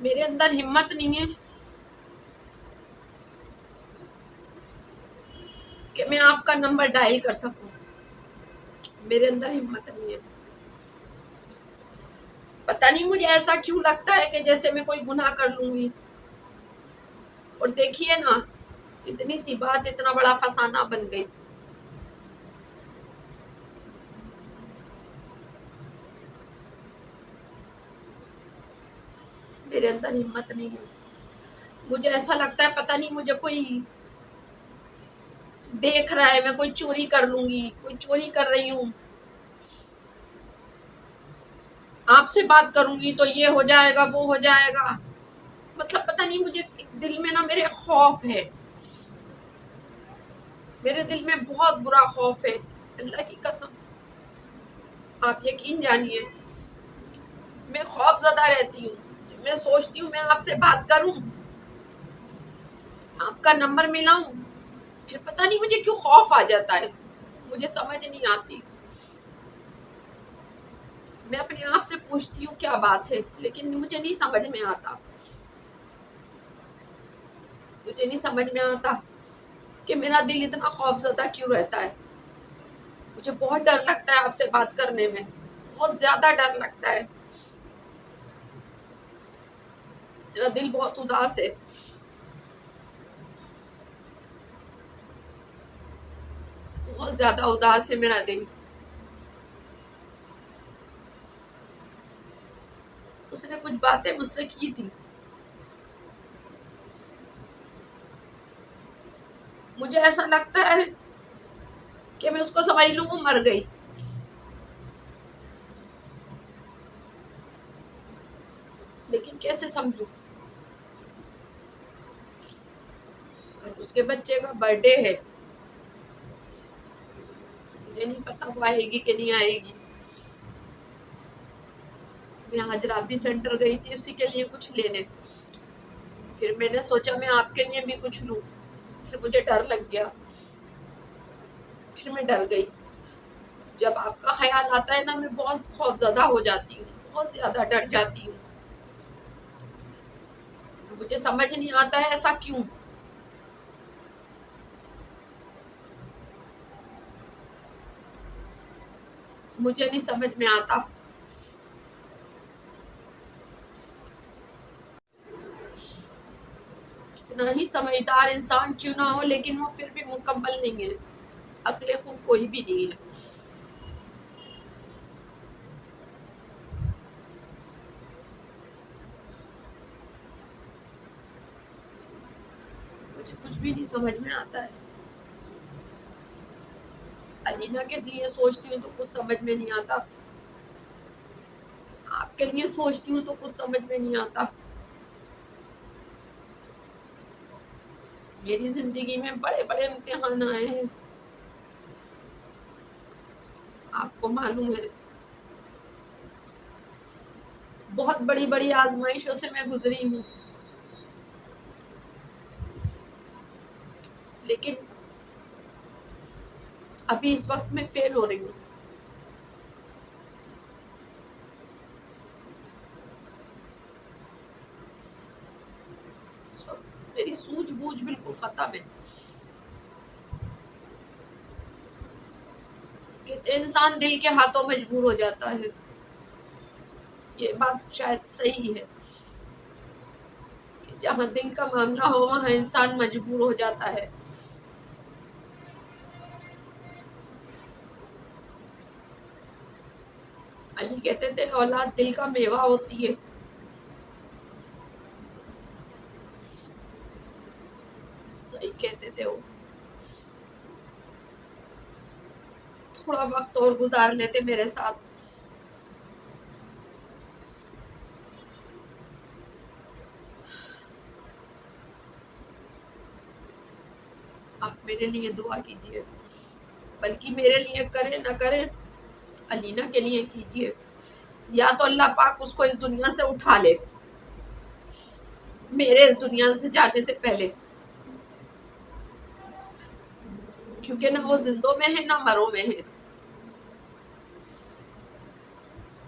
میرے اندر ہمت نہیں ہے کہ میں آپ کا نمبر ڈائل کر سکوں. میرے اندر ہمت نہیں ہے. پتہ نہیں مجھے ایسا کیوں لگتا ہے کہ جیسے میں کوئی گناہ کر لوں گی. اور دیکھیے نا، اتنی سی بات اتنا بڑا فسانہ بن گئی. میرے اندر ہمت نہیں ہے. مجھے ایسا لگتا ہے پتہ نہیں مجھے کوئی دیکھ رہا ہے، میں کوئی چوری کر لوں گی، کوئی چوری کر رہی ہوں. آپ سے بات کروں گی تو یہ ہو جائے گا، وہ ہو جائے گا. مطلب پتہ نہیں مجھے دل میں نا میرے خوف ہے. میرے دل میں بہت برا خوف ہے، اللہ کی قسم. آپ یقین جانیے میں خوف زدہ رہتی ہوں. میں سوچتی ہوں میں آپ سے بات کروں، آپ کا نمبر ملاؤں، پھر پتہ نہیں مجھے کیوں خوف آ جاتا ہے. مجھے سمجھ نہیں آتی. میں اپنے آپ سے پوچھتی ہوں کیا بات ہے، لیکن مجھے نہیں سمجھ میں آتا. مجھے نہیں سمجھ میں آتا کہ میرا دل اتنا خوف زدہ کیوں رہتا ہے. مجھے بہت ڈر لگتا ہے آپ سے بات کرنے میں، بہت زیادہ ڈر لگتا ہے. میرا دل بہت اداس ہے. بہت زیادہ اداس ہے میرا دل. اس نے کچھ باتیں مجھ سے کی تھی. مجھے ایسا لگتا ہے کہ میں اس کو سمجھ لوں وہ مر گئی. لیکن کیسے سمجھوں؟ اس کے بچے کا برتھ ڈے ہے. مجھے نہیں پتا وہ آئے گی کہ نہیں آئے گی. میں آج رابی سینٹر گئی تھی اسی کے لیے کچھ لینے. پھر میں نے سوچا میں آپ کے لیے بھی کچھ لوں. پھر مجھے ڈر لگ گیا. پھر میں ڈر گئی. جب آپ کا خیال آتا ہے نا میں بہت خوف زدہ ہو جاتی ہوں، بہت زیادہ ڈر جاتی ہوں. مجھے سمجھ نہیں آتا ہے ایسا کیوں. مجھے نہیں سمجھ میں آتا. کتنا ہی سمجھدار انسان کیوں نہ ہو لیکن وہ پھر بھی مکمل نہیں ہے. عقل خود کوئی بھی نہیں ہے. مجھے کچھ بھی نہیں سمجھ میں آتا ہے. علینا کے لیے سوچتی ہوں تو کچھ سمجھ میں نہیں آتا. آپ کے لیے سوچتی ہوں تو کچھ سمجھ میں نہیں آتا. میری زندگی میں بڑے بڑے امتحان آئے ہیں، آپ کو معلوم ہے. بہت بڑی بڑی آزمائشوں سے میں گزری ہوں. لیکن ابھی اس وقت میں فیل ہو رہی ہوں. اس وقت میری سوجھ بوجھ بالکل ختم ہے. کہ انسان دل کے ہاتھوں مجبور ہو جاتا ہے. یہ بات شاید صحیح ہے کہ جہاں دل کا معاملہ ہو وہاں انسان مجبور ہو جاتا ہے. علی کہتے تھے اولاد دل کا میوہ ہوتی ہے. صحیح کہتے تھے وہ. تھوڑا وقت اور گزار لیتے میرے ساتھ. آپ میرے لیے دعا کیجیے، بلکہ میرے لیے کریں نہ کریں علینا کے لیے کیجیے. یا تو اللہ پاک اس کو اس دنیا سے اٹھا لے میرے اس دنیا سے جانے سے پہلے. کیونکہ نہ وہ زندوں میں ہے نہ مروں میں ہے.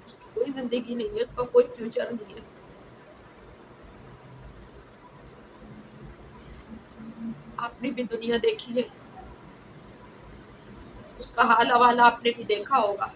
اس کی کوئی زندگی نہیں ہے، اس کا کوئی فیوچر نہیں ہے. آپ نے بھی دنیا دیکھی ہے، اس کا حال حوالہ آپ نے بھی دیکھا ہوگا.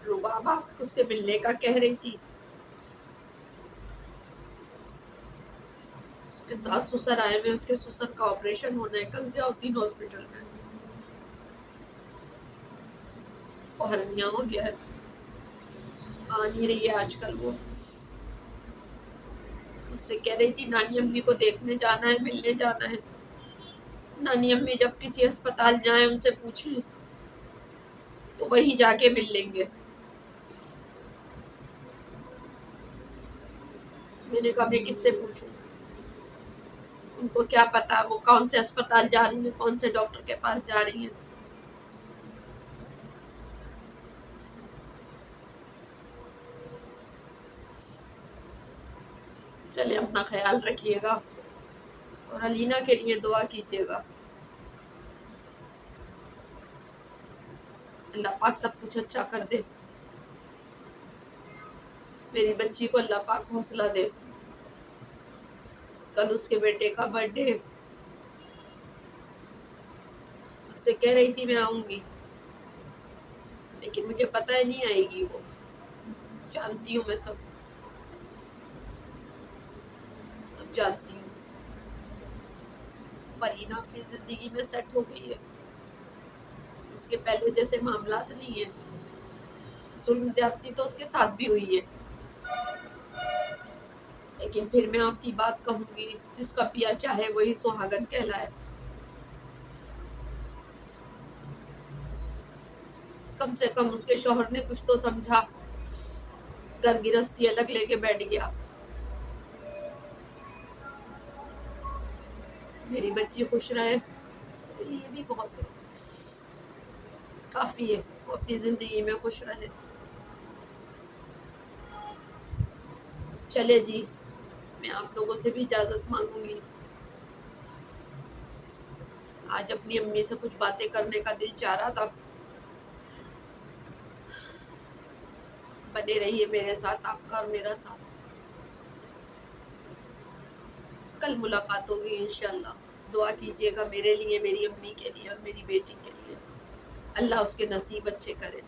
ربابہ اس سے ملنے کا کہہ رہی تھی، اس کے ساس سسر آئے ہوئے، اس کے سسر کا آپریشن ہونا ہے کل ضیاء الدین ہاسپٹل میں، وہ ہرنیا ہو گیا ہے، آ نہیں رہی ہے آج کل. وہ اس سے کہہ رہی تھی نانی امی کو دیکھنے جانا ہے، ملنے جانا ہے. نانی امی جب کسی اسپتال جائیں ان سے پوچھیں تو وہیں جا کے مل لیں گے. میں نے کہا میں کس سے پوچھوں، ان کو کیا پتا وہ کون سے اسپتال جا رہی ہیں، کون سے ڈاکٹر کے پاس جا رہی ہیں. چلے اپنا خیال رکھیے گا اور علینا کے لیے دعا کیجیے گا. اللہ پاک سب کچھ اچھا کر دے، میری بچی کو اللہ پاک حوصلہ دے. کل اس کے بیٹے کا برتھ ڈے، اس سے کہہ رہی تھی میں آؤں گی، لیکن مجھے پتہ ہے نہیں آئے گی. وہ جانتی ہوں، میں سب جانتی ہوں. پرینا اپنی زندگی میں سیٹ ہو گئی ہے، اس کے پہلے جیسے معاملات نہیں ہیں. ظلم زیادتی تو اس کے ساتھ بھی ہوئی ہے، لیکن پھر میں آپ کی بات کہوں گی، جس کا پیا چاہے وہی سہاگن کہلائے. کم سے کم اس کے شوہر نے کچھ تو سمجھا، گھر گرہستی الگ لے کے بیٹھ گیا. میری بچی خوش رہے، میرے لیے بھی بہت ہے، کافی ہے. وہ اپنی زندگی میں خوش رہے. چلے جی، میں آپ لوگوں سے بھی اجازت مانگوں گی. آج اپنی امی سے کچھ باتیں کرنے کا دل چاہ رہا تھا. بنے رہیے میرے ساتھ، آپ کا اور میرا ساتھ. کل ملاقات ہوگی انشاءاللہ. دعا کیجیے گا میرے لیے، میری امی کے لیے اور میری بیٹی کے لیے. اللہ اس کے نصیب اچھے کرے.